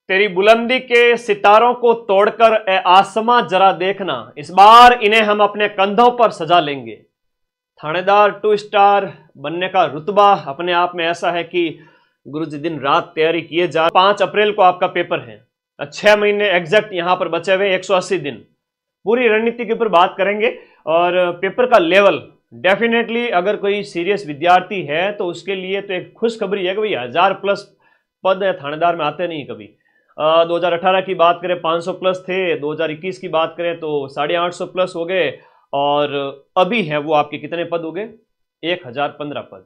तेरी बुलंदी के सितारों को तोड़कर ए आसमां जरा देखना, इस बार इन्हें हम अपने कंधों पर सजा लेंगे। थानेदार 2 स्टार बनने का रुतबा अपने आप में ऐसा है कि गुरुजी दिन रात तैयारी किए जा। 5 अप्रैल को आपका पेपर है, 6 महीने एग्जैक्ट यहां पर बचे हुए, 180 दिन। पूरी रणनीति के ऊपर बात करेंगे और पेपर का लेवल डेफिनेटली अगर कोई सीरियस विद्यार्थी है तो उसके लिए तो एक खुशखबरी है कि भाई 1000+ पद है थानेदार में, आते नहीं कभी। 2018 की बात करें 500+ थे, 2021 की बात करें तो 850+ हो गए, और अभी है वो आपके कितने पद हो गए, 1015 पद।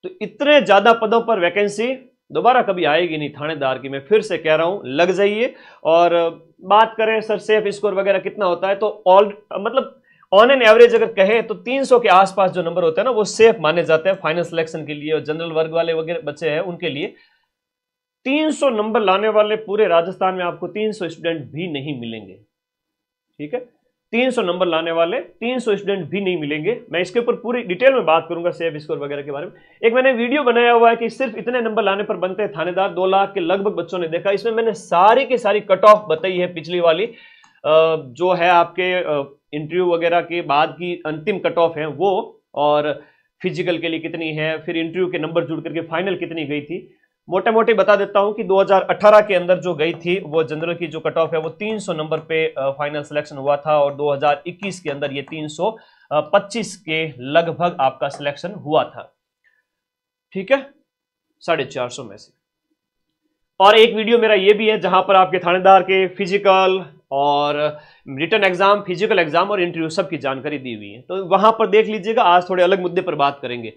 तो इतने ज्यादा पदों पर वैकेंसी दोबारा कभी आएगी नहीं थानेदार की, मैं फिर से कह रहा हूं, लग जाइए। और बात करें सर सेफ स्कोर वगैरह कितना होता है, तो मतलब ऑन एन एवरेज अगर कहें तो 300 के आसपास जो नंबर होते हैं ना वो सेफ माने जाते हैं फाइनल सिलेक्शन के लिए, और जनरल वर्ग वाले वगैरह बच्चे हैं उनके लिए 300 नंबर लाने वाले पूरे राजस्थान में आपको 300 स्टूडेंट भी नहीं मिलेंगे। ठीक है, 300 नंबर लाने वाले 300 स्टूडेंट भी नहीं मिलेंगे। मैं इसके ऊपर पूरी डिटेल में बात करूंगा सेफ स्कोर वगैरह के बारे में। एक मैंने वीडियो बनाया हुआ है कि सिर्फ इतने नंबर लाने पर बनते हैं थानेदार, 2 लाख के लगभग बच्चों ने देखा। इसमें मैंने सारी की सारी कट ऑफ बताई है, पिछली वाली जो है आपके इंटरव्यू वगैरह के बाद की अंतिम कट ऑफ है वो, और फिजिकल के लिए कितनी है, फिर इंटरव्यू के नंबर जुड़ करके फाइनल कितनी गई थी। मोटे मोटे बता देता हूं कि 2018 के अंदर जो गई थी वो जनरल की जो कट ऑफ है वो 300 नंबर पे फाइनल सिलेक्शन हुआ था, और 2021 के अंदर ये 325 के लगभग आपका सिलेक्शन हुआ था। ठीक है, 450 में से। और एक वीडियो मेरा ये भी है जहां पर आपके थानेदार के फिजिकल और रिटन एग्जाम, फिजिकल एग्जाम और इंटरव्यू सब की जानकारी दी हुई है, तो वहां पर देख लीजिएगा। आज थोड़े अलग मुद्दे पर बात करेंगे।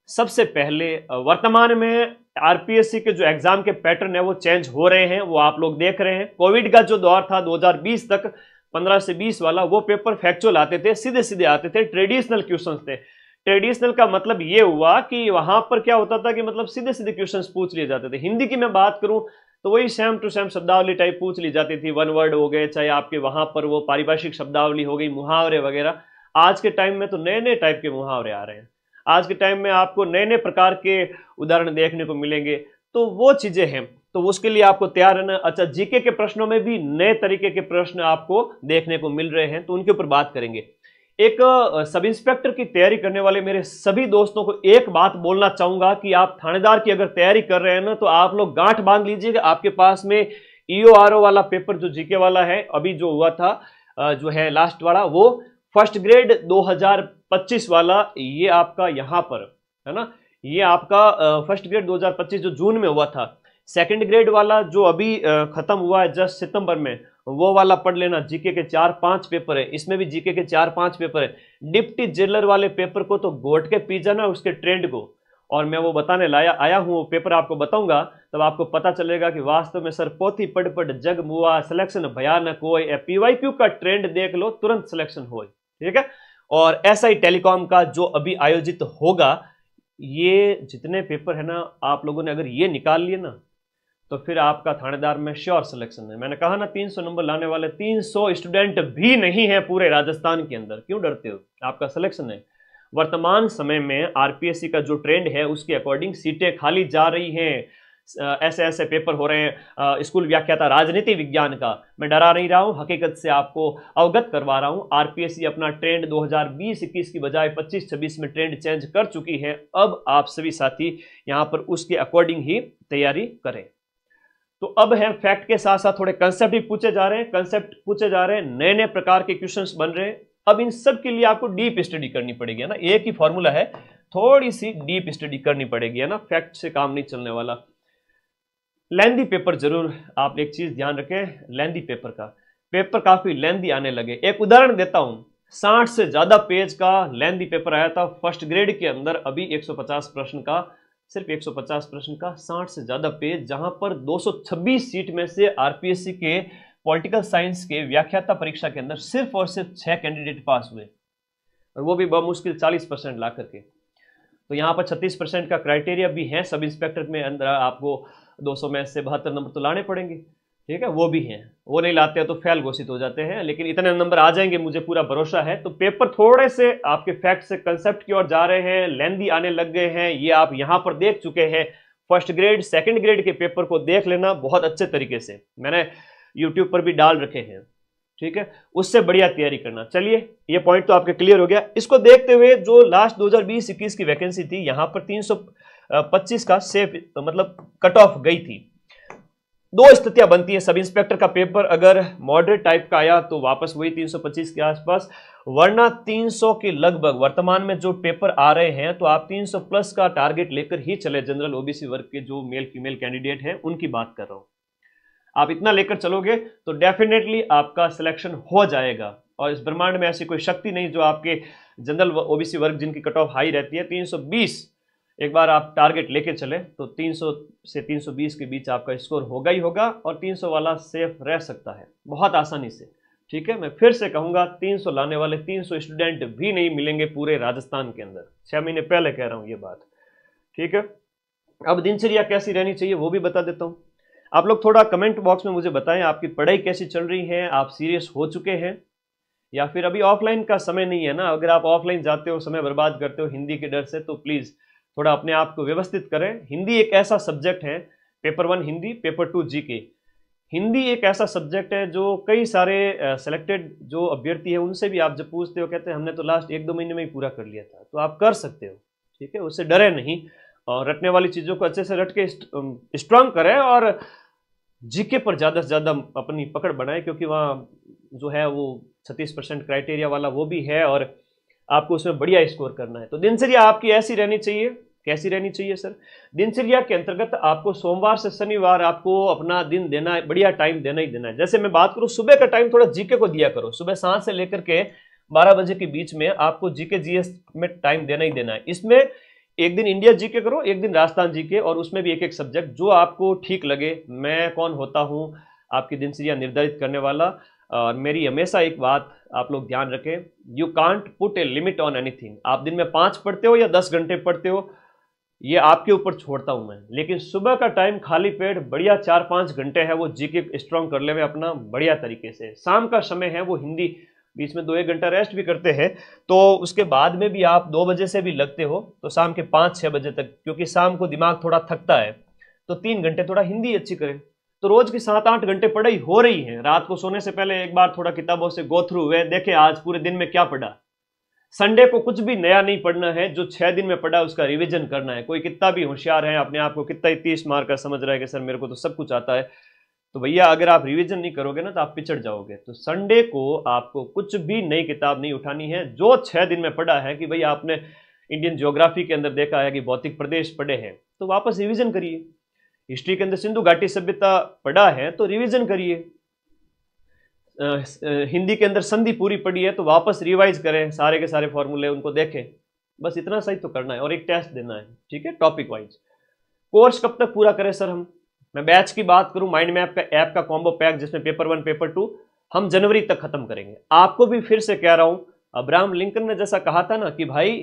सबसे पहले वर्तमान में आरपीएससी के जो एग्जाम के पैटर्न है वो चेंज हो रहे हैं, वो आप लोग देख रहे हैं। कोविड का जो दौर था 2020 तक, 15 से 20 वाला, वो पेपर फैक्चुअल आते थे, सीधे सीधे आते थे, ट्रेडिशनल क्वेश्चंस थे। ट्रेडिशनल का मतलब ये हुआ कि वहां पर क्या होता था कि मतलब सीधे सीधे क्वेश्चंस पूछ लिए जाते थे। हिंदी की मैं बात करूं तो वही सेम टू सेम शब्दावली टाइप पूछ ली जाती थी, 1 वर्ड हो गए, चाहे आपके वहां पर वो पारिभाषिक शब्दावली हो गई, मुहावरे वगैरह। आज के टाइम में तो नए नए टाइप के मुहावरे आ रहे हैं, आज के टाइम में आपको नए नए प्रकार के उदाहरण देखने को मिलेंगे, तो वो चीजें हैं, तो उसके लिए आपको तैयार रहना। अच्छा, जीके के प्रश्नों में भी नए तरीके के प्रश्न आपको देखने को मिल रहे हैं, तो उनके ऊपर बात करेंगे। एक सब इंस्पेक्टर की तैयारी करने वाले मेरे सभी दोस्तों को एक बात बोलना चाहूंगा कि आप थानेदार की अगर तैयारी कर रहे हैं ना, तो आप लोग गांठ बांध लीजिएगा। आपके पास में ईओआरओ वाला पेपर जो जीके वाला है, अभी जो हुआ था जो है लास्ट वाला, वो फर्स्ट ग्रेड 2025 वाला, ये आपका यहां पर है ना, ये आपका फर्स्ट ग्रेड 2025 जो जून में हुआ था। सेकंड ग्रेड वाला जो अभी खत्म हुआ है जस्ट सितंबर में, वो वाला पढ़ लेना। जीके के 4-5 पेपर है, इसमें भी जीके के 4-5 पेपर है। डिप्टी जेलर वाले पेपर को तो घोट के पी जाना उसके ट्रेंड को, और मैं वो बताने आया हूं, वो पेपर आपको बताऊंगा, तब आपको पता चलेगा कि वास्तव में सर पोथी पढ़ पढ़ जग मुआ, सिलेक्शन भयानक हो, पीवाईक्यू का ट्रेंड देख लो तुरंत सिलेक्शन हो। ठीक है, और ऐसा ही टेलीकॉम का जो अभी आयोजित होगा, ये जितने पेपर है ना, आप लोगों ने अगर ये निकाल लिए ना, तो फिर आपका थानेदार में श्योर सिलेक्शन है। मैंने कहा ना 300 नंबर लाने वाले 300 स्टूडेंट भी नहीं है पूरे राजस्थान के अंदर, क्यों डरते हो, आपका सिलेक्शन है। वर्तमान समय में आरपीएससी का जो ट्रेंड है उसके अकॉर्डिंग सीटें खाली जा रही हैं, ऐसे ऐसे पेपर हो रहे हैं। स्कूल व्याख्याता राजनीति विज्ञान का, मैं डरा नहीं रहा हूं, हकीकत से आपको अवगत करवा रहा हूं। आरपीएससी अपना ट्रेंड 2020-21 की बजाय 25-26 में ट्रेंड चेंज कर चुकी है। अब आप सभी साथी यहां पर उसके अकॉर्डिंग ही तैयारी करें। तो अब है फैक्ट के साथ साथ थोड़े कंसेप्ट भी पूछे जा रहे हैं, कंसेप्ट पूछे जा रहे हैं, नए नए प्रकार के क्वेश्चंस बन रहे हैं। अब इन सब के लिए आपको डीप स्टडी करनी पड़ेगी, है ना, एक ही फॉर्मूला है, थोड़ी सी डीप स्टडी करनी पड़ेगी, है ना, फैक्ट से काम नहीं चलने वाला। लेंदी पेपर जरूर आप एक चीज ध्यान रखें, लेंदी पेपर का, पेपर काफी लेंदी आने लगे। एक उदाहरण देता हूं, 60 से ज्यादा पेज का लेंदी पेपर आया था फर्स्ट ग्रेड के अंदर, अभी 150 प्रश्न का, सिर्फ 150 प्रश्न का 60 से ज्यादा पेज, जहां पर 226 सीट में से आरपीएससी के पॉलिटिकल साइंस के व्याख्याता परीक्षा के अंदर सिर्फ और सिर्फ 6 कैंडिडेट पास हुए, और वो भी बमुश्किल 40% ला करके। तो यहाँ पर 36% का क्राइटेरिया भी है, सब इंस्पेक्टर में अंदर आपको 200 में से 72 नंबर तो लाने पड़ेंगे। ठीक है, वो भी हैं, वो नहीं लाते हैं तो फेल घोषित हो जाते हैं, लेकिन इतने नंबर आ जाएंगे, मुझे पूरा भरोसा है। तो पेपर थोड़े से आपके फैक्ट से कंसेप्ट की ओर जा रहे हैं, लेंदी आने लग गए हैं, ये आप यहां पर देख चुके हैं। फर्स्ट ग्रेड सेकंड ग्रेड के पेपर को देख लेना बहुत अच्छे तरीके से, मैंने यूट्यूब पर भी डाल रखे हैं, ठीक है, उससे बढ़िया तैयारी करना। चलिए ये पॉइंट तो आपके क्लियर हो गया। इसको देखते हुए जो लास्ट 2020-21 की वैकेंसी थी, यहां पर 325 का सेफ मतलब कट ऑफ गई थी। दो स्थितियां बनती है, सब इंस्पेक्टर का पेपर अगर मॉडरेट टाइप का आया तो वापस वही 325 के आसपास, वरना 300 के लगभग वर्तमान में जो पेपर आ रहे हैं तो आप 300 प्लस का टारगेट लेकर ही चले। जनरल ओबीसी वर्ग के जो मेल फीमेल कैंडिडेट हैं उनकी बात कर रहा हूं, आप इतना लेकर चलोगे तो डेफिनेटली आपका सिलेक्शन हो जाएगा। और इस ब्रह्मांड में ऐसी कोई शक्ति नहीं जो आपके जनरल ओबीसी वर्ग जिनकी कट ऑफ हाई रहती है 320, एक बार आप टारगेट लेके चले तो 300 से 320 के बीच आपका स्कोर होगा ही होगा, और 300 वाला सेफ रह सकता है बहुत आसानी से, ठीक है। मैं फिर से कहूंगा 300 लाने वाले 300 स्टूडेंट भी नहीं मिलेंगे पूरे राजस्थान के अंदर, 6 महीने पहले कह रहा हूं ये बात, ठीक है। अब दिनचर्या कैसी रहनी चाहिए वो भी बता देता हूं। आप लोग थोड़ा कमेंट बॉक्स में मुझे बताएं आपकी पढ़ाई कैसी चल रही है, आप सीरियस हो चुके हैं या फिर अभी ऑफलाइन का समय नहीं है ना। अगर आप ऑफलाइन जाते हो, समय बर्बाद करते हो हिंदी के डर से, तो प्लीज थोड़ा अपने आप को व्यवस्थित करें। हिंदी एक ऐसा सब्जेक्ट है, paper 1 Hindi, paper 2 GK. Hindi एक ऐसा सब्जेक्ट है जो कई सारे सेलेक्टेड जो अभ्यर्थी है उनसे भी आप जब पूछते हो कहते हैं हमने तो लास्ट 1-2 महीने में ही पूरा कर लिया था, तो आप कर सकते हो, ठीक है, उससे डरे नहीं। और रटने वाली चीज़ों को अच्छे से रट के स्ट्रांग करें और जीके पर ज़्यादा से ज़्यादा अपनी पकड़ बनाएं, क्योंकि वहाँ जो है वो 36% क्राइटेरिया वाला वो भी है और आपको उसमें बढ़िया स्कोर करना है। तो दिनचर्या आपकी ऐसी रहनी चाहिए। कैसी रहनी चाहिए सर? दिनचर्या के अंतर्गत आपको सोमवार से शनिवार आपको अपना दिन देना है, बढ़िया टाइम देना ही देना है। जैसे मैं बात करूँ सुबह का टाइम थोड़ा जीके को दिया करो, सुबह 7 से लेकर के 12 बजे के बीच में आपको जीके जीएस में टाइम देना ही देना है। इसमें एक दिन इंडिया जीके करो, एक दिन राजस्थान जीके, और उसमें भी एक सब्जेक्ट जो आपको ठीक लगे। मैं कौन होता हूँ आपकी दिनचर्या निर्धारित करने वाला? और मेरी हमेशा एक बात आप लोग ध्यान रखें, you can't put a limit on anything. आप दिन में 5 पढ़ते हो या 10 घंटे पढ़ते हो, ये आपके ऊपर छोड़ता हूं मैं, लेकिन सुबह का टाइम खाली पेट बढ़िया 4-5 घंटे है वो जीके स्ट्रांग कर ले में अपना बढ़िया तरीके से। शाम का समय है वो हिंदी, बीच में 2-1 घंटा रेस्ट भी करते हैं, तो उसके बाद में भी आप 2 बजे से भी लगते हो तो शाम के 5-6 बजे तक, क्योंकि शाम को दिमाग थोड़ा थकता है, तो 3 घंटे थोड़ा हिंदी अच्छी करें। तो रोज की 7-8 घंटे पढ़ाई हो रही है। रात को सोने से पहले एक बार थोड़ा किताबों से गो थ्रू हुए, देखे आज पूरे दिन में क्या पढ़ा। संडे को कुछ भी नया नहीं पढ़ना है, जो 6 दिन में पढ़ा उसका रिवीजन करना है। कोई कितना भी होशियार है, अपने आप को कितना ही 30 मार्क का समझ रहा है कि सर मेरे को तो सब कुछ आता है, तो भैया अगर आप रिवीजन नहीं करोगे ना तो आप पिछड़ जाओगे। तो संडे को आपको कुछ भी नई किताब नहीं उठानी है। जो 6 दिन में पढ़ा है कि भाई आपने इंडियन ज्योग्राफी के अंदर देखा है कि भौतिक प्रदेश पढ़े हैं, तो वापस रिवीजन करिए। हिस्ट्री के अंदर सिंधु घाटी सभ्यता पढ़ा है तो रिवीजन करिए। हिंदी के अंदर संधि पूरी पढ़ी है तो वापस रिवाइज करें, सारे के सारे फॉर्मूले उनको देखें। बस इतना सही तो करना है और एक टेस्ट देना है, ठीक है, टॉपिक वाइज। कोर्स कब तक पूरा करें सर हम? मैं बैच की बात करूं, माइंड मैप का ऐप का कॉम्बो पैक जिसमें पेपर 1 पेपर 2 हम जनवरी तक खत्म करेंगे। आपको भी फिर से कह रहा हूं, अब्राहम लिंकन ने जैसा कहा था ना कि भाई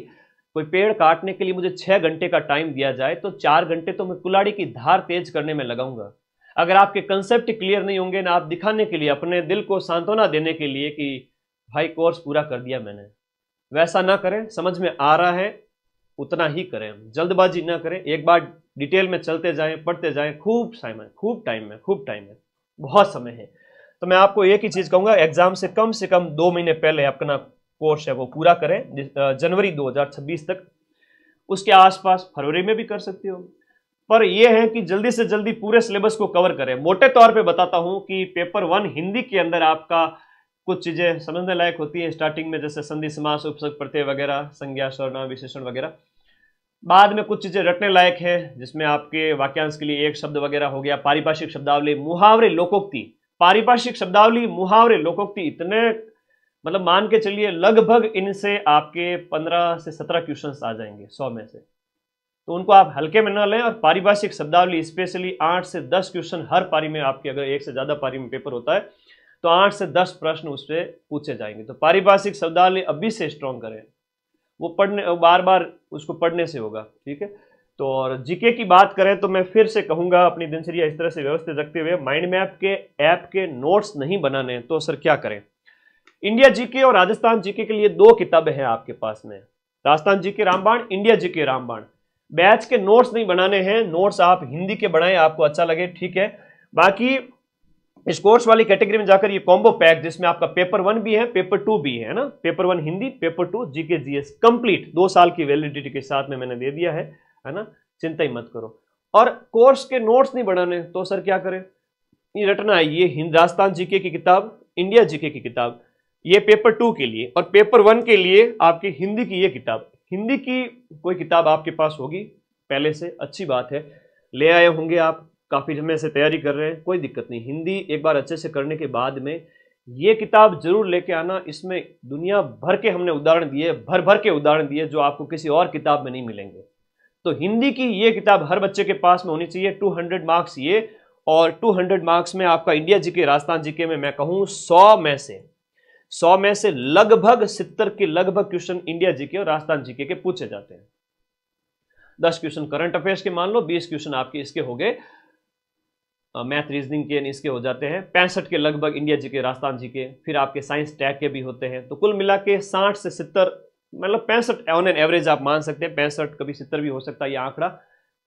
कोई पेड़ काटने के लिए मुझे 6 घंटे का टाइम दिया जाए तो 4 घंटे तो मैं कुल्हाड़ी की धार तेज करने में लगाऊंगा। अगर आपके कंसेप्ट क्लियर नहीं होंगे ना, आप दिखाने के लिए, अपने दिल को सांत्वना देने के लिए कि भाई कोर्स पूरा कर दिया मैंने, वैसा ना करें। समझ में आ रहा है उतना ही करें, जल्दबाजी ना करें। एक बार डिटेल में चलते जाएं, पढ़ते जाएं। खूब टाइम है, खूब टाइम है, बहुत समय है। तो मैं आपको एक ही चीज कहूंगा, एग्जाम से कम 2 महीने पहले अपना कोर्स है वो पूरा करें, जनवरी 2026 तक। उसके आसपास फरवरी में भी कर सकते हो, पर यह है कि जल्दी से जल्दी पूरे सिलेबस को कवर करें। मोटे तौर पे बताता हूं कि पेपर 1 हिंदी के अंदर आपका कुछ चीजें समझने लायक होती है स्टार्टिंग में, जैसे संधि समास उपसर्ग प्रत्यय वगैरह, संज्ञा सर्वनाम विशेषण वगैरह। बाद में कुछ चीजें रटने लायक है जिसमें आपके वाक्यांश के लिए एक शब्द वगैरह हो गया, पारिभाषिक शब्दावली, मुहावरे, लोकोक्ति। पारिभाषिक शब्दावली, मुहावरे, लोकोक्ति इतने मतलब मान के चलिए लगभग इनसे आपके 15 से 17 क्वेश्चंस आ जाएंगे 100 में से, तो उनको आप हल्के में ना लें। और पारिभाषिक शब्दावली स्पेशली 8 से 10 क्वेश्चन हर पारी में, आपके अगर एक से ज्यादा पारी में पेपर होता है तो 8 से 10 प्रश्न उससे पूछे जाएंगे। तो पारिभाषिक शब्दावली अभी से स्ट्रॉन्ग करें, वो पढ़ने बार बार उसको पढ़ने से होगा, ठीक है। तो और जीके की बात करें तो मैं फिर से कहूंगा अपनी दिनचर्या इस तरह से व्यवस्थित रखते हुए, माइंड मैप के ऐप के नोट्स नहीं बनाने तो सर क्या करें? इंडिया जीके और राजस्थान जीके के लिए 2 किताबें हैं आपके पास में, राजस्थान जीके रामबाण, इंडिया जीके रामबाण। बैच के नोट्स नहीं बनाने हैं, नोट्स आप हिंदी के बनाएं, आपको अच्छा लगे ठीक है। बाकी इस कोर्स वाली कैटेगरी में जाकर ये कॉम्बो पैक जिसमें आपका पेपर 1 भी है, पेपर 2 भी है ना, paper 1 Hindi, paper 2 GK GS complete 2 साल की वैलिडिटी के साथ में मैंने दे दिया है ना, चिंता ही मत करो। और कोर्स के नोट्स नहीं बनाने तो सर क्या करें, ये रटना है, ये हिंद राजस्थान जीके की किताब, इंडिया जीके की किताब, ये पेपर 2 के लिए, और पेपर 1 के लिए आपकी हिंदी की ये किताब। हिंदी की कोई किताब आपके पास होगी पहले से, अच्छी बात है, ले आए होंगे आप, काफी समय से तैयारी कर रहे हैं, कोई दिक्कत नहीं। हिंदी एक बार अच्छे से करने के बाद में ये किताब जरूर लेके आना, इसमें दुनिया भर के हमने उदाहरण दिए, भर भर के उदाहरण दिए जो आपको किसी और किताब में नहीं मिलेंगे। तो हिंदी की ये किताब हर बच्चे के पास में होनी चाहिए। 200 मार्क्स ये, और 200 मार्क्स में आपका इंडिया जीके राजस्थान जीके में मैं कहूं 100 में से लगभग 70 के लगभग क्वेश्चन इंडिया जीके और राजस्थान जीके के पूछे जाते हैं। 10 क्वेश्चन करंट अफेयर्स के मान लो, 20 क्वेश्चन आपके इसके हो गए मैथ रीजनिंग के, इसके हो जाते हैं 65 के लगभग इंडिया जीके राजस्थान जीके, फिर आपके साइंस टैग के भी होते हैं। तो कुल मिला के 60 से 70, मतलब 65 ऑन एन एवरेज आप मान सकते हैं, 65 कभी 70 भी हो सकता है ये आंकड़ा,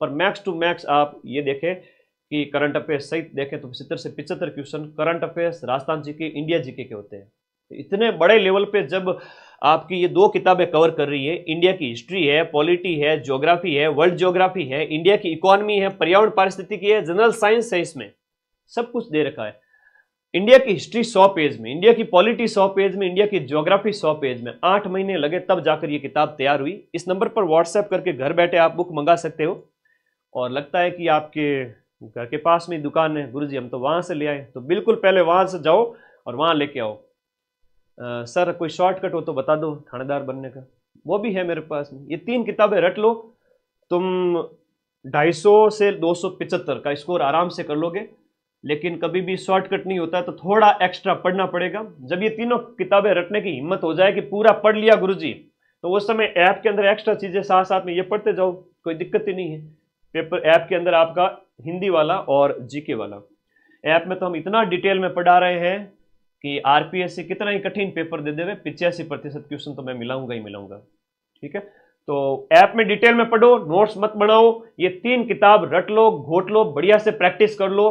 पर मैक्स टू मैक्स आप ये देखें कि करंट अफेयर्स सहित देखें तो 70 से 75 question current affairs Rajasthan GK India GK के होते हैं। तो इतने बड़े लेवल पे जब आपकी ये 2 किताबें कवर कर रही है, इंडिया की हिस्ट्री है, पॉलिटी है, ज्योग्राफी है, वर्ल्ड ज्योग्राफी है, इंडिया की इकोनॉमी है, पर्यावरण पारिस्थितिकी है, जनरल साइंस है, इसमें सब कुछ दे रखा है। इंडिया की हिस्ट्री 100 पेज में, इंडिया की पॉलिटी 100 पेज में, इंडिया की ज्योग्राफी 100 पेज में, 8 महीने लगे तब जाकर ये किताब तैयार हुई। इस नंबर पर व्हाट्सएप करके घर बैठे आप बुक मंगा सकते हो, और लगता है कि आपके घर के पास में दुकान है, गुरुजी हम तो वहां से ले आए, तो बिल्कुल पहले वहां से जाओ और वहां लेके आओ। सर कोई शॉर्टकट हो तो बता दो थानेदार बनने का, वो भी है मेरे पास। ये 3 किताबें रट लो, तुम 250 से 275 का स्कोर आराम से कर लोगे। लेकिन कभी भी शॉर्टकट नहीं होता, तो थोड़ा एक्स्ट्रा पढ़ना पड़ेगा। जब ये तीनों किताबें रटने की हिम्मत हो जाए कि पूरा पढ़ लिया गुरुजी, तो उस समय ऐप के अंदर एक्स्ट्रा चीजें साथ साथ में ये पढ़ते जाओ, कोई दिक्कत ही नहीं है। पेपर ऐप के अंदर आपका हिंदी वाला और जीके वाला, ऐप में तो हम इतना डिटेल में पढ़ा रहे हैं कि आरपीएससी कितना ही कठिन पेपर दे देवे, 85% क्वेश्चन तो मैं मिलाऊंगा ही मिलाऊंगा, ठीक है। तो ऐप में डिटेल में पढ़ो, नोट्स मत बनाओ, ये 3 किताब रट लो, घोट लो, बढ़िया से प्रैक्टिस कर लो।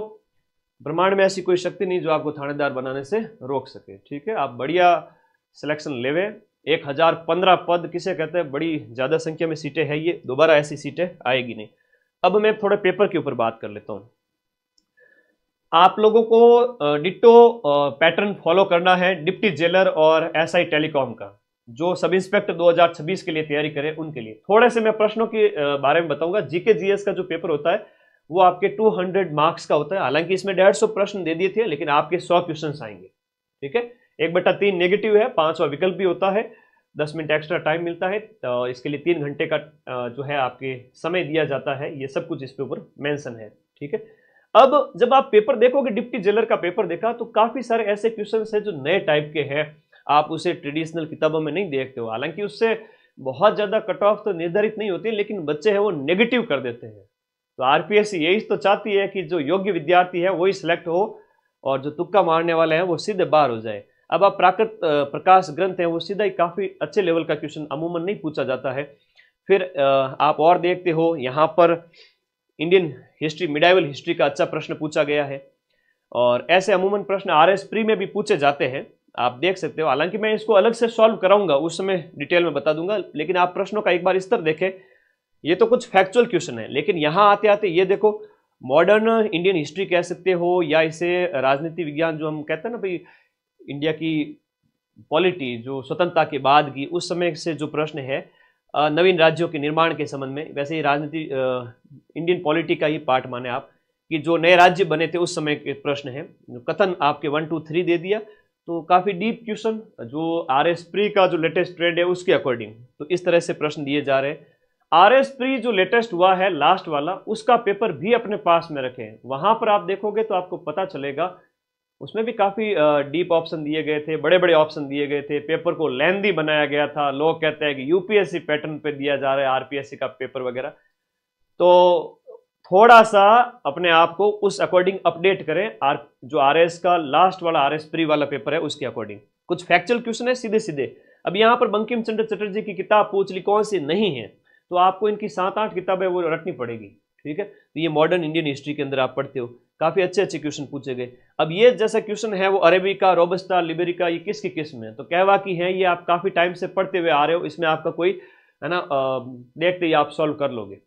ब्रह्मांड में ऐसी कोई शक्ति नहीं जो आपको थानेदार बनाने से रोक सके, ठीक है। आप बढ़िया सिलेक्शन लेवे। 1015 पद किसे कहते हैं, बड़ी ज्यादा संख्या में सीटें है, ये दोबारा ऐसी सीटें आएगी नहीं। अब मैं थोड़े पेपर के ऊपर बात कर लेता हूं। आप लोगों को डिट्टो पैटर्न फॉलो करना है डिप्टी जेलर और एसआई टेलीकॉम का, जो सब इंस्पेक्टर 2026 के लिए तैयारी करें उनके लिए। थोड़े से मैं प्रश्नों के बारे में बताऊंगा। जीके जीएस का जो पेपर होता है वो आपके 200 मार्क्स का होता है। हालांकि इसमें 150 प्रश्न दे दिए थे, लेकिन आपके 100 क्वेश्चन आएंगे, ठीक है। 1/3 नेगेटिव है, 5वां विकल्प भी होता है, 10 मिनट एक्स्ट्रा टाइम मिलता है, तो इसके लिए 3 घंटे का जो है आपके समय दिया जाता है। ये सब कुछ इस पे ऊपर मेंशन है, ठीक है। अब जब आप पेपर देखोगे, डिप्टी जेलर का पेपर देखा, तो काफी सारे ऐसे क्वेश्चन है जो नए टाइप के हैं, आप उसे ट्रेडिशनल किताबों में नहीं देखते हो। हालांकि उससे बहुत ज्यादा कट ऑफ तो निर्धारित नहीं होती, लेकिन बच्चे हैं वो नेगेटिव कर देते हैं। तो आरपीएससी यही तो चाहती है कि जो योग्य विद्यार्थी है वही सिलेक्ट हो, और जो तुक्का मारने वाले हैं वो सीधे बाहर हो जाए। अब आप प्राकृत प्रकाश ग्रंथ है, वो सीधा ही काफी अच्छे लेवल का क्वेश्चन अमूमन नहीं पूछा जाता है। फिर आप और देखते हो यहाँ पर इंडियन हिस्ट्री, मिडाइवल हिस्ट्री का अच्छा प्रश्न पूछा गया है, और ऐसे अमूमन प्रश्न आरएस प्री में भी पूछे जाते हैं, आप देख सकते हो। हालांकि मैं इसको अलग से सॉल्व कराऊंगा, उस समय डिटेल में बता दूंगा, लेकिन आप प्रश्नों का एक बार स्तर देखें। ये तो कुछ फैक्चुअल क्वेश्चन है, लेकिन यहाँ आते आते ये देखो, मॉडर्न इंडियन हिस्ट्री कह सकते हो, या इसे राजनीति विज्ञान जो हम कहते हैं ना भाई, इंडिया की पॉलिटी जो स्वतंत्रता के बाद की, उस समय से जो प्रश्न है नवीन राज्यों के निर्माण के संबंध में, वैसे ही राजनीति इंडियन पॉलिटी का ही पार्ट माने आप, कि जो नए राज्य बने थे उस समय के प्रश्न है। कथन आपके 1 2 3 दे दिया, तो काफी डीप क्वेश्चन जो आरएस प्री का जो लेटेस्ट ट्रेंड है उसके अकॉर्डिंग, तो इस तरह से प्रश्न दिए जा रहे हैं। आरएस प्री जो लेटेस्ट हुआ है लास्ट वाला, उसका पेपर भी अपने पास में रखें। वहां पर आप देखोगे तो आपको पता चलेगा, उसमें भी काफी डीप ऑप्शन दिए गए थे, बड़े बड़े ऑप्शन दिए गए थे, पेपर को लेंदी बनाया गया था। लोग कहते हैं कि यूपीएससी पैटर्न पे दिया जा रहा है आरपीएससी का पेपर वगैरह। तो थोड़ा सा अपने आप को उस अकॉर्डिंग अपडेट करें। जो आरएस का लास्ट वाला आरएस प्री वाला पेपर है उसके अकॉर्डिंग कुछ फैक्चुअल क्वेश्चन है सीधे सीधे। अब यहाँ पर बंकिम चंद्र चटर्जी की किताब पूछ ली, कौन सी नहीं है, तो आपको इनकी 7-8 किताबें वो रटनी पड़ेगी, ठीक है। तो ये मॉडर्न इंडियन हिस्ट्री के अंदर आप पढ़ते हो, काफ़ी अच्छे अच्छे क्वेश्चन पूछे गए। अब ये जैसा क्वेश्चन है वो अरेबिका, रोबस्टा, लिबेरिका, ये किसकी किस्म है, तो कहवा की है, ये आप काफ़ी टाइम से पढ़ते हुए आ रहे हो, इसमें आपका कोई है ना देखते ही आप सॉल्व कर लोगे।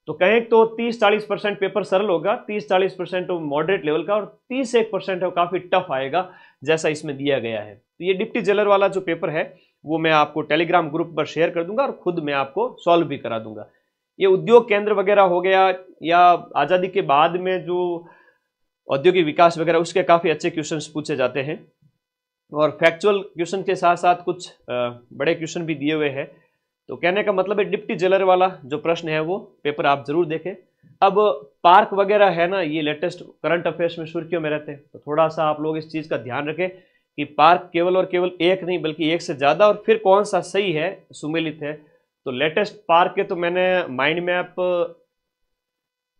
तो कहें तो 30-40% पेपर सरल होगा, 30-40% मॉडरेट लेवल का, और 30-1% है वो काफ़ी टफ आएगा जैसा इसमें दिया गया है। तो ये डिप्टी जेलर वाला जो पेपर है वो मैं आपको टेलीग्राम ग्रुप पर शेयर कर दूंगा और खुद मैं आपको सॉल्व भी करा दूंगा। ये उद्योग केंद्र वगैरह हो गया, या आज़ादी के बाद में जो औद्योगिक विकास वगैरह, उसके काफ़ी अच्छे क्वेश्चंस पूछे जाते हैं, और फैक्चुअल क्वेश्चन के साथ साथ कुछ बड़े क्वेश्चन भी दिए हुए हैं। तो कहने का मतलब है डिप्टी जेलर वाला जो प्रश्न है वो पेपर आप जरूर देखें। अब पार्क वगैरह है ना, ये लेटेस्ट करंट अफेयर्स में सुर्खियों में रहते हैं, तो थोड़ा सा आप लोग इस चीज़ का ध्यान रखें कि पार्क केवल और केवल एक नहीं बल्कि एक से ज़्यादा, और फिर कौन सा सही है, सुमेलित है। तो लेटेस्ट पार्क के तो मैंने माइंड मैप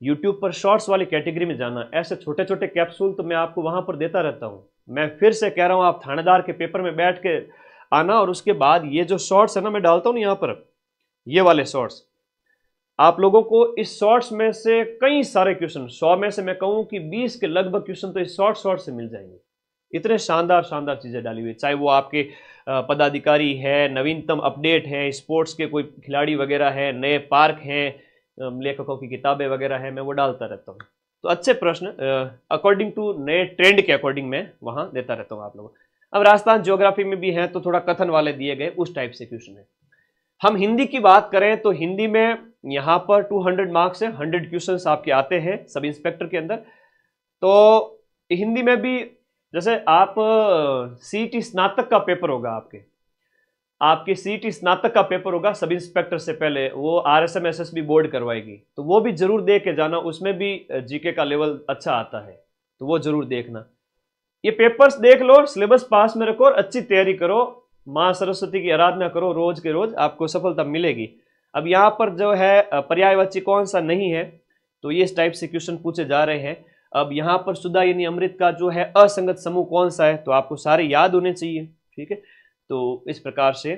यूट्यूब पर शॉर्ट्स वाली कैटेगरी में जाना, ऐसे छोटे छोटे कैप्सूल तो मैं आपको वहां पर देता रहता हूं। मैं फिर से कह रहा हूं, आप थानेदार के पेपर में बैठ के आना, और उसके बाद ये जो शॉर्ट्स है ना मैं डालता हूं यहाँ पर, ये वाले शॉर्ट्स, आप लोगों को इस शॉर्ट्स में से कई सारे क्वेश्चन, 100 में से मैं कहूं कि 20 के लगभग क्वेश्चन तो इस शॉर्ट से मिल जाएंगे। इतने शानदार शानदार चीजें डाली हुई, चाहे वो आपके पदाधिकारी है, नवीनतम अपडेट है, स्पोर्ट्स के कोई खिलाड़ी वगैरह है, नए पार्क हैं, लेखकों की किताबें वगैरह है, मैं वो डालता रहता हूँ। तो अच्छे प्रश्न अकॉर्डिंग टू नए ट्रेंड के अकॉर्डिंग मैं वहाँ देता रहता हूँ आप लोगों को। अब राजस्थान ज्योग्राफी में भी है तो थोड़ा कथन वाले दिए गए, उस टाइप से क्वेश्चन है। हम हिंदी की बात करें तो हिंदी में यहाँ पर 200 मार्क्स है, 100 क्वेश्चन आपके आते हैं सब इंस्पेक्टर के अंदर। तो हिंदी में भी जैसे आप सीईटी स्नातक का पेपर होगा, आपकी सीईटी स्नातक का पेपर होगा सब इंस्पेक्टर से पहले, वो आरएसएम एसएसबी बोर्ड करवाएगी, तो वो भी जरूर दे के जाना, उसमें भी जीके का लेवल अच्छा आता है, तो वो जरूर देखना। ये पेपर्स देख लो, सिलेबस पास में रखो और अच्छी तैयारी करो, माँ सरस्वती की आराधना करो, रोज के रोज आपको सफलता मिलेगी। अब यहाँ पर जो है पर्यायवाची कौन सा नहीं है, तो ये इस टाइप से क्वेश्चन पूछे जा रहे हैं। अब यहाँ पर सुधा यानी अमृत का जो है असंगत समूह कौन सा है, तो आपको सारे याद होने चाहिए, ठीक है। तो इस प्रकार से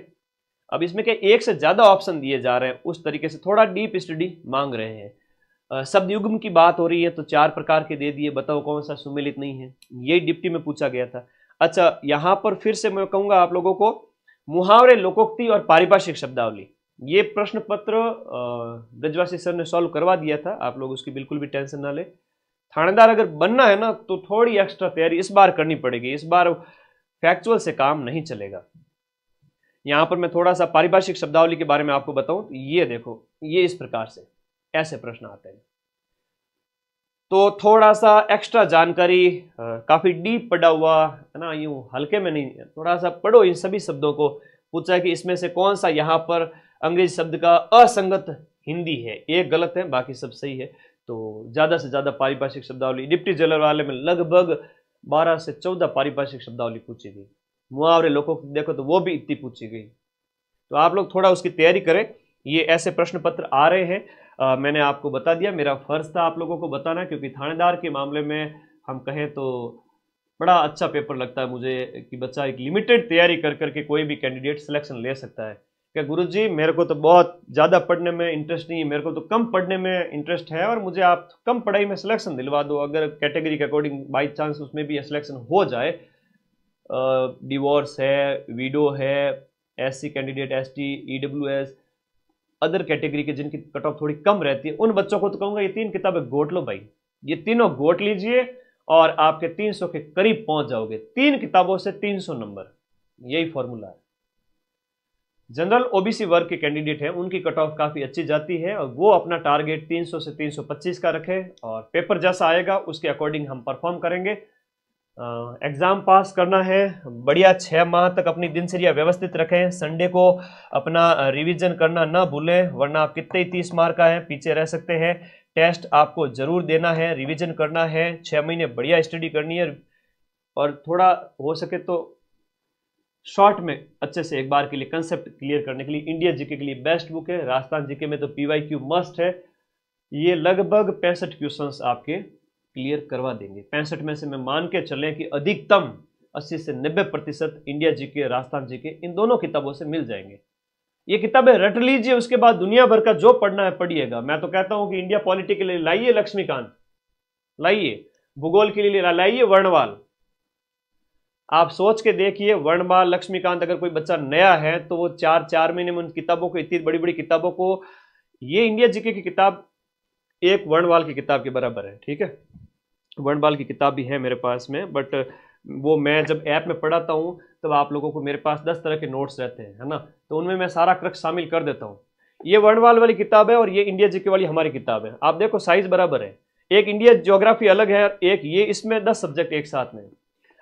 अब इसमें क्या एक से ज्यादा ऑप्शन दिए जा रहे हैं, उस तरीके से थोड़ा डीप स्टडी मांग रहे हैं। शब्द युग्म की बात हो रही है तो 4 प्रकार के दे दिए, बताओ कौन सा सुमेलित नहीं है, यही डिप्टी में पूछा गया था। अच्छा, यहाँ पर फिर से मैं कहूंगा आप लोगों को, मुहावरे, लोकोक्ति और पारिभाषिक शब्दावली, ये प्रश्न पत्र ब्रजवासी सर ने सॉल्व करवा दिया था, आप लोग उसकी बिल्कुल भी टेंशन ना ले। थानेदार अगर बनना है ना तो थोड़ी एक्स्ट्रा तैयारी इस बार करनी पड़ेगी, इस बार फैक्चुअल से काम नहीं चलेगा। यहां पर मैं थोड़ा सा पारिभाषिक शब्दावली के बारे में आपको बताऊं, तो ये देखो, ये इस प्रकार से ऐसे प्रश्न आते हैं, तो थोड़ा सा एक्स्ट्रा जानकारी, काफी डीप पढ़ा हुआ है ना, यूं हल्के में नहीं, थोड़ा सा पढ़ो इन सभी शब्दों को। पूछा है कि इसमें से कौन सा यहाँ पर अंग्रेजी शब्द का असंगत हिंदी है, एक गलत है बाकी सब सही है। तो ज्यादा से ज्यादा पारिभाषिक शब्दावली डिप्टी जेलर वाले में लगभग 12 से 14 पारिभाषिक शब्दावली पूछी गई। मुहावरे लोगों को देखो तो वो भी इतनी पूछी गई, तो आप लोग थोड़ा उसकी तैयारी करें। ये ऐसे प्रश्न पत्र आ रहे हैं, मैंने आपको बता दिया, मेरा फर्ज था आप लोगों को बताना, क्योंकि थानेदार के मामले में हम कहें तो बड़ा अच्छा पेपर लगता है मुझे कि बच्चा एक लिमिटेड तैयारी कर करके कोई भी कैंडिडेट सिलेक्शन ले सकता है। क्या गुरुजी मेरे को तो बहुत ज़्यादा पढ़ने में इंटरेस्ट नहीं है, मेरे को तो कम पढ़ने में इंटरेस्ट है, और मुझे आप कम पढ़ाई में सिलेक्शन दिलवा दो, अगर कैटेगरी के अकॉर्डिंग बाई चांस उसमें भी सिलेक्शन हो जाए, डिवोर्स है, वीडो है, SC candidate, ST, EWS, other category के जिनकी कट ऑफ थोड़ी कम रहती है, उन बच्चों को तो कहूँगा ये 3 किताबें गोट लो भाई, ये तीनों गोट लीजिए और आपके 300 के करीब पहुंच जाओगे। 3 किताबों से 300 नंबर, यही फॉर्मूला है। जनरल ओबीसी वर्ग के कैंडिडेट हैं, उनकी कट ऑफ काफ़ी अच्छी जाती है, और वो अपना टारगेट 300 से 325 का रखें, और पेपर जैसा आएगा उसके अकॉर्डिंग हम परफॉर्म करेंगे। एग्ज़ाम पास करना है बढ़िया, 6 माह तक अपनी दिनचर्या व्यवस्थित रखें, संडे को अपना रिवीजन करना ना भूलें, वरना आप कितने ही 30 मार्क का है पीछे रह सकते हैं। टेस्ट आपको जरूर देना है, रिवीजन करना है, 6 महीने बढ़िया स्टडी करनी है, और थोड़ा हो सके तो शॉर्ट में अच्छे से एक बार के लिए कंसेप्ट क्लियर करने के लिए इंडिया जीके के लिए बेस्ट बुक है। राजस्थान जीके में तो पीवाईक्यू मस्ट है, ये लगभग 65 क्वेश्चंस आपके क्लियर करवा देंगे। 65 में से मैं मान के चलें कि अधिकतम 80 से 90% इंडिया जीके, राजस्थान जीके, इन दोनों किताबों से मिल जाएंगे। ये किताबें रट लीजिए, उसके बाद दुनिया भर का जो पढ़ना है पढ़िएगा। मैं तो कहता हूं कि इंडिया पॉलिटी के लिए लाइए लक्ष्मीकांत, लाइए भूगोल के लिए लाइए वर्णवाल। आप सोच के देखिए, वर्णमाल लक्ष्मीकांत, अगर कोई बच्चा नया है तो वो 4 महीने में उन किताबों को, इतनी बड़ी बड़ी किताबों को, ये इंडिया जीके की किताब एक वर्णवाल की किताब के बराबर है। ठीक है, वर्णमाल की किताब भी है मेरे पास में, बट वो मैं जब ऐप में पढ़ाता हूँ तब आप लोगों को मेरे पास 10 तरह के नोट्स रहते हैं, है ना, तो उनमें मैं सारा क्रक्स शामिल कर देता हूँ। ये वर्णवाल वाली किताब है और ये इंडिया जीके वाली हमारी किताब है। आप देखो साइज बराबर है, एक इंडिया ज्योग्राफी अलग है, एक ये, इसमें 10 सब्जेक्ट एक साथ में।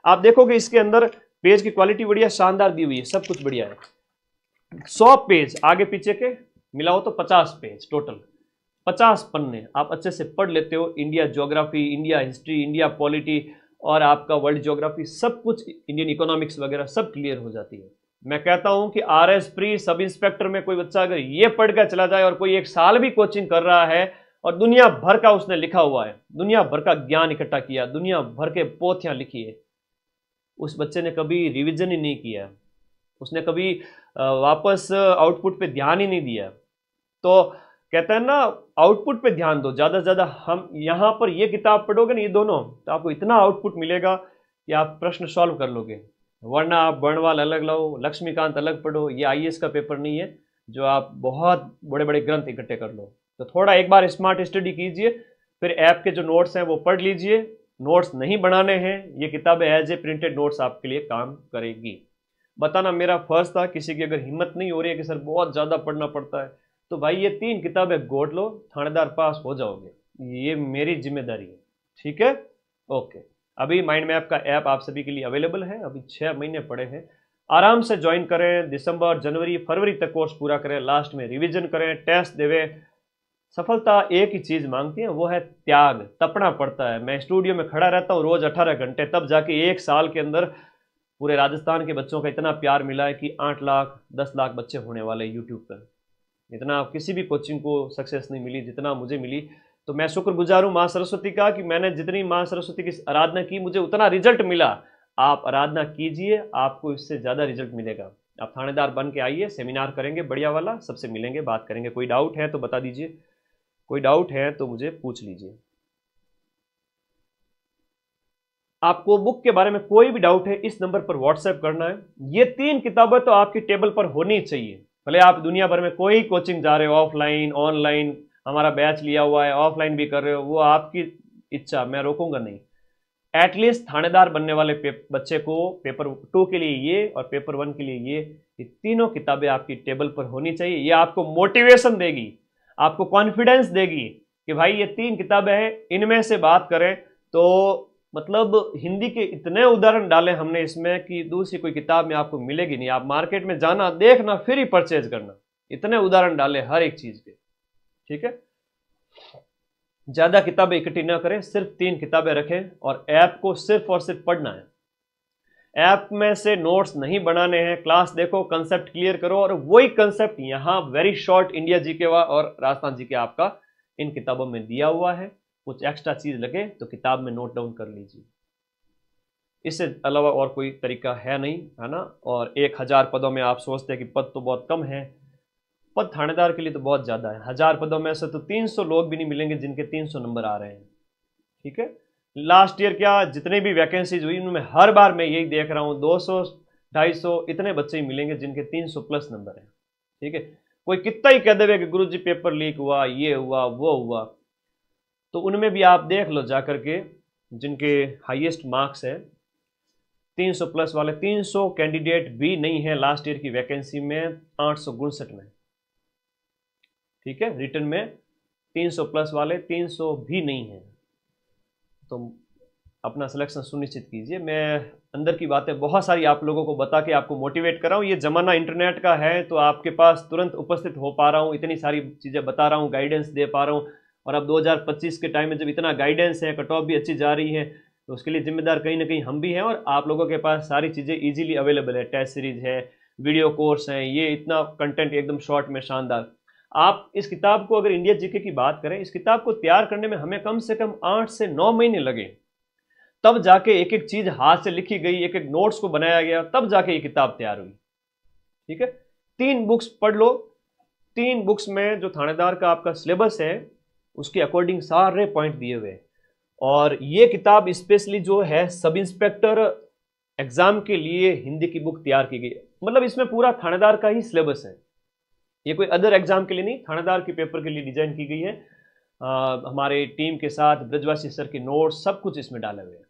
आप देखोगे इसके अंदर पेज की क्वालिटी बढ़िया शानदार दी हुई है, सब कुछ बढ़िया है। 100 पेज आगे पीछे के मिलाओ तो 50 पेज टोटल, 50 पन्ने आप अच्छे से पढ़ लेते हो। India geography, India history, India polity और आपका वर्ल्ड ज्योग्राफी, सब कुछ, इंडियन इकोनॉमिक्स वगैरह सब क्लियर हो जाती है। मैं कहता हूं कि आरएस प्री सब इंस्पेक्टर में कोई बच्चा अगर ये पढ़ कर चला जाए और कोई 1 साल भी कोचिंग कर रहा है और दुनिया भर का उसने लिखा हुआ है, दुनिया भर का ज्ञान इकट्ठा किया, दुनिया भर के पोथियां लिखी है, उस बच्चे ने कभी रिवीजन ही नहीं किया, उसने कभी वापस आउटपुट पे ध्यान ही नहीं दिया। तो कहते हैं ना, आउटपुट पे ध्यान दो ज़्यादा से ज़्यादा। हम यहाँ पर ये किताब पढ़ोगे ना, ये दोनों, तो आपको इतना आउटपुट मिलेगा कि आप प्रश्न सॉल्व कर लोगे। वरना आप वर्णवाल अलग लाओ, लक्ष्मीकांत अलग पढ़ो, ये आईएएस का पेपर नहीं है जो आप बहुत बड़े बड़े ग्रंथ इकट्ठे कर लो। तो थोड़ा एक बार स्मार्ट स्टडी कीजिए, फिर ऐप के जो नोट्स हैं वो पढ़ लीजिए। नोट्स नहीं बनाने हैं, ये किताबें एज ए प्रिंटेड नोट्स आपके लिए काम करेगी। बताना मेरा फर्ज था। किसी की अगर हिम्मत नहीं हो रही है कि सर बहुत ज़्यादा पढ़ना पड़ता है, तो भाई ये 3 किताबें गोद लो, थानेदार पास हो जाओगे, ये मेरी जिम्मेदारी है। ठीक है, ओके। अभी माइंड मैप का ऐप आप सभी के लिए अवेलेबल है, अभी 6 महीने पड़े हैं, आराम से ज्वाइन करें। दिसंबर, जनवरी, फरवरी तक कोर्स पूरा करें, लास्ट में रिवीजन करें, टेस्ट देवें। सफलता एक ही चीज़ मांगती है, वो है त्याग। तपना पड़ता है। मैं स्टूडियो में खड़ा रहता हूँ रोज़ 18 घंटे, तब जाके 1 साल के अंदर पूरे राजस्थान के बच्चों का इतना प्यार मिला है कि 8 लाख 10 लाख बच्चे होने वाले यूट्यूब पर। इतना किसी भी कोचिंग को सक्सेस नहीं मिली जितना मुझे मिली। तो मैं शुक्रगुजार हूँ माँ सरस्वती का कि मैंने जितनी माँ सरस्वती की आराधना की, मुझे उतना रिजल्ट मिला। आप आराधना कीजिए, आपको इससे ज़्यादा रिजल्ट मिलेगा। आप थानेदार बन के आइए, सेमिनार करेंगे बढ़िया वाला, सबसे मिलेंगे, बात करेंगे। कोई डाउट है तो बता दीजिए, कोई डाउट है तो मुझे पूछ लीजिए। आपको बुक के बारे में कोई भी डाउट है, इस नंबर पर व्हाट्सएप करना है। ये 3 किताबें तो आपकी टेबल पर होनी चाहिए। भले आप दुनिया भर में कोई कोचिंग जा रहे हो, ऑफलाइन ऑनलाइन, हमारा बैच लिया हुआ है, ऑफलाइन भी कर रहे हो, वो आपकी इच्छा, मैं रोकूंगा नहीं। एटलीस्ट थानेदार बनने वाले बच्चे को पेपर 2 के लिए ये और पेपर 1 के लिए ये तीनों किताबें आपकी टेबल पर होनी चाहिए। ये आपको मोटिवेशन देगी, आपको कॉन्फिडेंस देगी कि भाई ये 3 किताबें हैं, इनमें से बात करें तो मतलब हिंदी के इतने उदाहरण डाले हमने इसमें कि दूसरी कोई किताब में आपको मिलेगी नहीं। आप मार्केट में जाना, देखना, फिर ही परचेज करना। इतने उदाहरण डाले हर एक चीज के। ठीक है, ज्यादा किताबें इकट्ठी ना करें, सिर्फ 3 किताबें रखें और ऐप को सिर्फ और सिर्फ पढ़ना है। ऐप में से नोट्स नहीं बनाने हैं। क्लास देखो, कंसेप्ट क्लियर करो, और वही कंसेप्ट यहाँ वेरी शॉर्ट इंडिया जीके और राजस्थान जीके आपका इन किताबों में दिया हुआ है। कुछ एक्स्ट्रा चीज लगे तो किताब में नोट डाउन कर लीजिए। इससे अलावा और कोई तरीका है नहीं, है ना। और 1000 पदों में आप सोचते हैं कि पद तो बहुत कम है, पद थानेदार के लिए तो बहुत ज़्यादा है। 1000 पदों में से तो 300 लोग भी नहीं मिलेंगे जिनके 300 नंबर आ रहे हैं। ठीक है, लास्ट ईयर क्या जितने भी वैकेंसीज हुई उनमें हर बार मैं यही देख रहा हूँ, 200 250 इतने बच्चे ही मिलेंगे जिनके 300 प्लस नंबर हैं। ठीक है, कोई कितना ही कह देवे कि गुरुजी पेपर लीक हुआ, ये हुआ, वो हुआ, तो उनमें भी आप देख लो जाकर के जिनके हाईएस्ट मार्क्स है 300 प्लस वाले। 300 कैंडिडेट भी नहीं है लास्ट ईयर की वैकेंसी में 859 में। ठीक है, रिटर्न में 300 प्लस वाले 300 भी नहीं है। तो अपना सिलेक्शन सुनिश्चित कीजिए। मैं अंदर की बातें बहुत सारी आप लोगों को बता के आपको मोटिवेट कर रहा हूँ। ये ज़माना इंटरनेट का है तो आपके पास तुरंत उपस्थित हो पा रहा हूँ, इतनी सारी चीज़ें बता रहा हूँ, गाइडेंस दे पा रहा हूँ। और अब 2025 के टाइम में जब इतना गाइडेंस है, कट ऑफ भी अच्छी जा रही है, तो उसके लिए जिम्मेदार कहीं ना कहीं हम भी हैं। और आप लोगों के पास सारी चीज़ें ईजिली अवेलेबल है, टेस्ट सीरीज है, वीडियो कोर्स हैं, ये इतना कंटेंट एकदम शॉर्ट में शानदार। आप इस किताब को, अगर इंडिया जीके की बात करें, इस किताब को तैयार करने में हमें कम से कम 8 से 9 महीने लगे, तब जाके एक एक चीज हाथ से लिखी गई, एक एक नोट्स को बनाया गया, तब जाके ये किताब तैयार हुई। ठीक है, 3 बुक्स पढ़ लो। 3 बुक्स में जो थानेदार का आपका सिलेबस है उसके अकॉर्डिंग सारे पॉइंट दिए हुए हैं। और ये किताब स्पेशली जो है सब इंस्पेक्टर एग्जाम के लिए हिंदी की बुक तैयार की गई है। मतलब इसमें पूरा थानेदार का ही सिलेबस है, ये कोई अदर एग्जाम के लिए नहीं, थानेदार के पेपर के लिए डिजाइन की गई है। हमारे टीम के साथ ब्रजवासी सर के नोट्स सब कुछ इसमें डाले हुए हैं।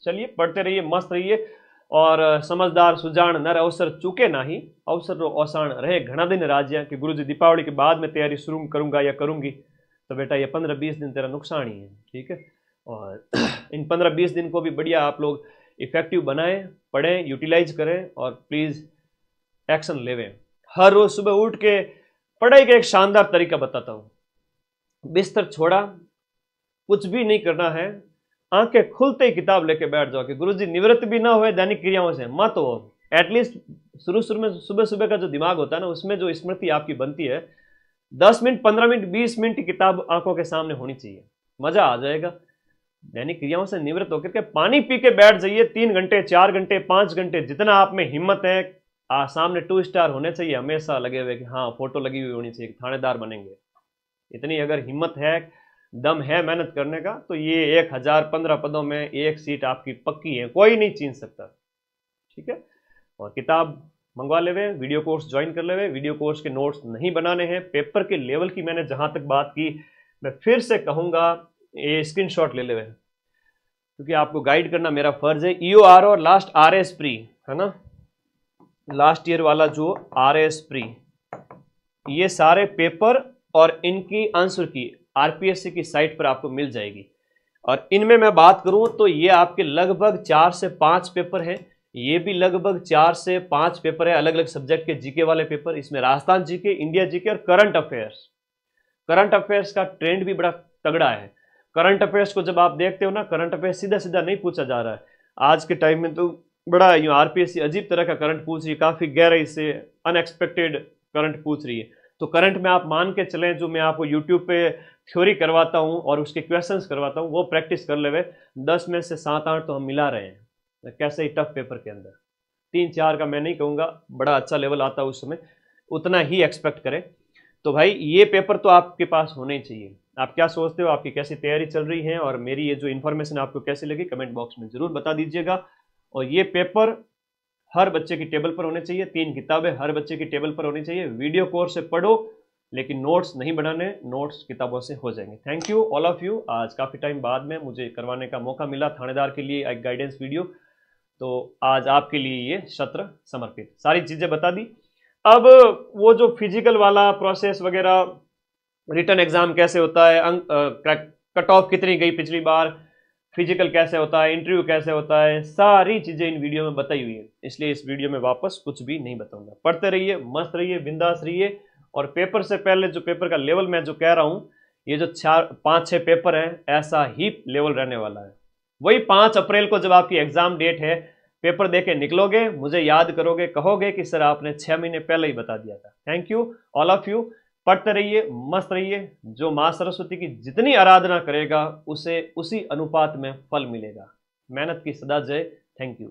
चलिए पढ़ते रहिए, मस्त रहिए। और समझदार सुजान नर अवसर चूके नाही, अवसर रो औसाण रहे घना दिन राज्य कि गुरुजी दीपावली के बाद में तैयारी शुरू करूंगा या करूंगी, तो बेटा ये 15-20 दिन तेरा नुकसान ही है, ठीक है। और इन 15-20 दिन को भी बढ़िया आप लोग इफेक्टिव बनाएं, पढ़ें, यूटिलाइज करें और प्लीज एक्शन लेवें। हर रोज सुबह उठ के पढ़ाई का एक शानदार तरीका बताता हूं। बिस्तर छोड़ा, कुछ भी नहीं करना है, आंखें खुलते ही किताब लेके बैठ जाओ कि गुरुजी निवृत्त भी ना हुए दैनिक क्रियाओं से मत हो। एटलीस्ट शुरू में सुबह सुबह का जो दिमाग होता है ना, उसमें जो स्मृति आपकी बनती है 10 मिनट 15 मिनट 20 मिनट की किताब आंखों के सामने होनी चाहिए, मजा आ जाएगा। दैनिक क्रियाओं से निवृत्त होकर के पानी पी के बैठ जाइए 3 घंटे 4 घंटे 5 घंटे, जितना आप में हिम्मत है। सामने 2 स्टार होने चाहिए हमेशा लगे हुए कि हाँ फोटो लगी हुई होनी चाहिए, थानेदार बनेंगे। इतनी अगर हिम्मत है, दम है मेहनत करने का, तो ये 1015 पदों में एक सीट आपकी पक्की है, कोई नहीं छीन सकता, ठीक है। और किताब मंगवा लेवे, वीडियो कोर्स ज्वाइन कर लेवे। वीडियो कोर्स के नोट्स नहीं बनाने हैं, पेपर के लेवल की मैंने जहां तक बात की, मैं फिर से कहूंगा ये स्क्रीनशॉट ले लेवे, क्योंकि आपको गाइड करना मेरा फर्ज है। EOR और लास्ट RS प्री है ना, लास्ट ईयर वाला जो RS प्री, ये सारे पेपर और इनकी आंसर की RPSC की साइट पर आपको मिल जाएगी। और इनमें मैं बात करूं तो ये आपके लगभग 4 से 5 पेपर हैं, ये भी लगभग 4 से 5 पेपर है, अलग अलग सब्जेक्ट के जीके वाले पेपर। इसमें राजस्थान जीके, इंडिया जीके और करंट अफेयर्स। करंट अफेयर्स का ट्रेंड भी बड़ा तगड़ा है। करंट अफेयर्स को जब आप देखते हो ना, करंट अफेयर्स सीधा सीधा नहीं पूछा जा रहा है आज के टाइम में, तो बड़ा यूं RPSC अजीब तरह का करंट पूछ रही है, काफी गहराई से अनएक्सपेक्टेड करंट पूछ रही है। तो करंट में आप मान के चलें, जो मैं आपको यूट्यूब पे थ्योरी करवाता हूं और उसके क्वेश्चंस करवाता हूं, वो प्रैक्टिस कर लेवे। 10 में से 7-8 तो हम मिला रहे हैं, कैसे ही टफ पेपर के अंदर। 3-4 का मैं नहीं कहूँगा, बड़ा अच्छा लेवल आता है उस समय, उतना ही एक्सपेक्ट करें। तो भाई ये पेपर तो आपके पास होने ही चाहिए। आप क्या सोचते हो, आपकी कैसी तैयारी चल रही है, और मेरी ये जो इन्फॉर्मेशन आपको कैसी लगी कमेंट बॉक्स में जरूर बता दीजिएगा। और ये पेपर हर बच्चे की टेबल पर होने चाहिए, 3 किताबें हर बच्चे की टेबल पर होनी चाहिए। वीडियो कोर्स से पढ़ो, लेकिन नोट्स नहीं बनाने, नोट्स किताबों से हो जाएंगे। Thank you all of you. आज काफ़ी टाइम बाद में मुझे करवाने का मौका मिला थानेदार के लिए एक गाइडेंस वीडियो, तो आज आपके लिए ये सत्र समर्पित, सारी चीज़ें बता दी। अब वो जो फिजिकल वाला प्रोसेस वगैरह, रिटर्न एग्जाम कैसे होता है, कट ऑफ कितनी गई पिछली बार, फिजिकल कैसे होता है, इंटरव्यू कैसे होता है, सारी चीजें इन वीडियो में बताई हुई है, इसलिए इस वीडियो में वापस कुछ भी नहीं बताऊंगा। पढ़ते रहिए, मस्त रहिए, बिंदास रहिए। और पेपर से पहले जो पेपर का लेवल मैं जो कह रहा हूं, ये जो 4-5-6 पेपर हैं, ऐसा ही लेवल रहने वाला है। वही 5 अप्रैल को जब आपकी एग्जाम डेट है, पेपर देके निकलोगे, मुझे याद करोगे, कहोगे कि सर आपने 6 महीने पहले ही बता दिया था। Thank you all of you. पढ़ते रहिए, मस्त रहिए। जो माँ सरस्वती की जितनी आराधना करेगा उसे उसी अनुपात में फल मिलेगा। मेहनत की सदा जय। Thank you.